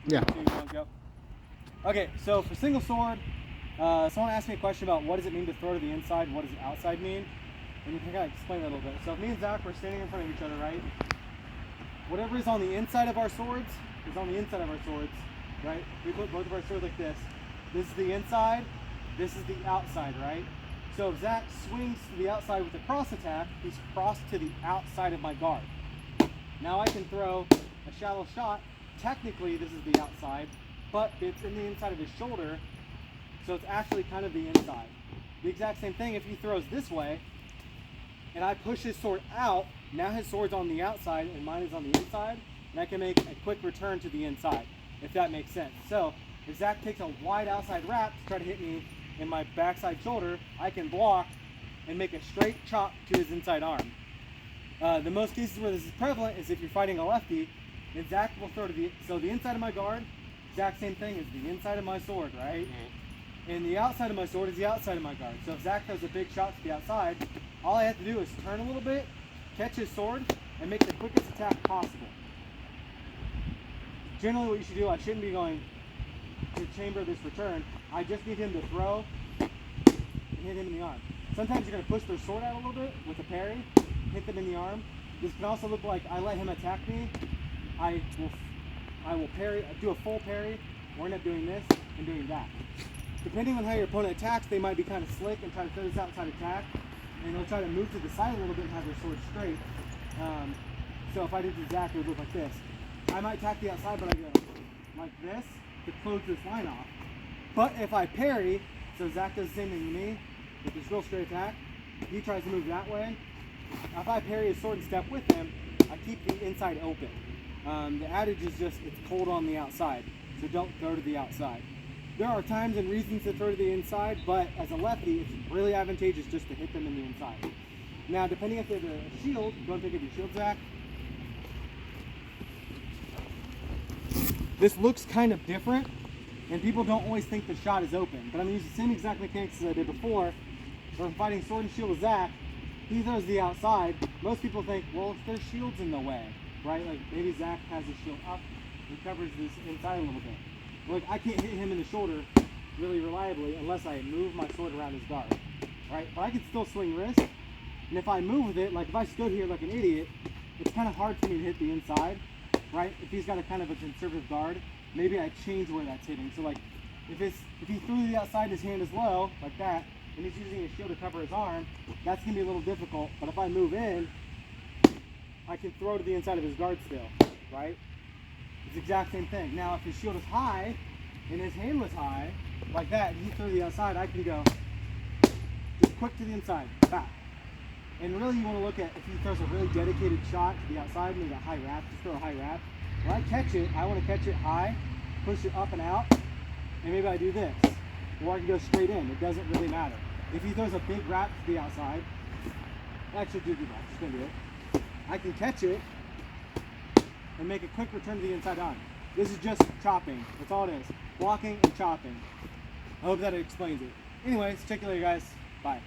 Yeah. 3, 2, 1, go. Okay, so for single sword, someone asked me a question about what does it mean to throw to the inside, what does the outside mean? And you can kind of explain that a little bit. So if me and Zach were standing in front of each other, right? Whatever is on the inside of our swords is on the inside of our swords, right? We put both of our swords like this. This is the inside, this is the outside, right? So if Zach swings to the outside with a cross attack, he's crossed to the outside of my guard. Now I can throw a shallow shot. Technically this is the outside, but it's in the inside of his shoulder, so it's actually kind of the inside. The exact same thing if he throws this way, and I push his sword out, now his sword's on the outside and mine is on the inside, and I can make a quick return to the inside, if that makes sense. So if Zach takes a wide outside wrap to try to hit me in my backside shoulder, I can block and make a straight chop to his inside arm. The most cases where this is prevalent is if you're fighting a lefty, and Zach will throw to the inside of my guard, exact same thing is the inside of my sword, right? And the outside of my sword is the outside of my guard. So if Zach throws a big shot to the outside, all I have to do is turn a little bit, catch his sword, and make the quickest attack possible. Generally what you should do, I shouldn't be going to chamber this return. I just need him to throw and hit him in the arm. Sometimes you're going to push their sword out a little bit with a parry, hit them in the arm. This can also look like I let him attack me. I will parry, do a full parry, or end up doing this and doing that. Depending on how your opponent attacks, they might be kind of slick and try to throw this outside attack, and they'll try to move to the side a little bit and have their sword straight. So if I did to Zach, it would look like this. I might attack the outside, but I go like this to close this line off. But if I parry, so Zach does the same thing to me with this real straight attack, he tries to move that way. If I parry his sword and step with him, I keep the inside open. The adage is just it's cold on the outside, so don't throw to the outside. There are times and reasons to throw to the inside, but as a lefty, it's really advantageous just to hit them in the inside. Now, depending if they have a shield, go and pick up your shield, Zach. This looks kind of different, and people don't always think the shot is open, but I'm going to use the same exact mechanics as I did before. So I'm fighting sword and shield with Zach. He throws the outside. Most people think, well, if there's shields in the way, right? Like maybe Zach has his shield up and covers this inside a little bit. Like I can't hit him in the shoulder really reliably unless I move my sword around his guard, right? But I can still swing wrist, and if I move with it, like if I stood here like an idiot, it's kind of hard for me to hit the inside, right? If he's got a kind of a conservative guard, maybe I change where that's hitting. So like if he threw the outside, his hand is low like that, and he's using his shield to cover his arm, that's gonna be a little difficult. But if I move in, I can throw to the inside of his guard still, right? It's the exact same thing. Now, if his shield is high and his hand was high, like that, and he threw to the outside, I can go just quick to the inside, back. And really, you want to look at if he throws a really dedicated shot to the outside, maybe a high wrap, just throw a high wrap. When I catch it, I want to catch it high, push it up and out, and maybe I do this. Or I can go straight in. It doesn't really matter. If he throws a big wrap to the outside, actually do that. Just gonna do it. I can catch it and make a quick return to the inside arm. This is just chopping. That's all it is. Blocking and chopping. I hope that explains it. Anyways, check you later, guys. Bye.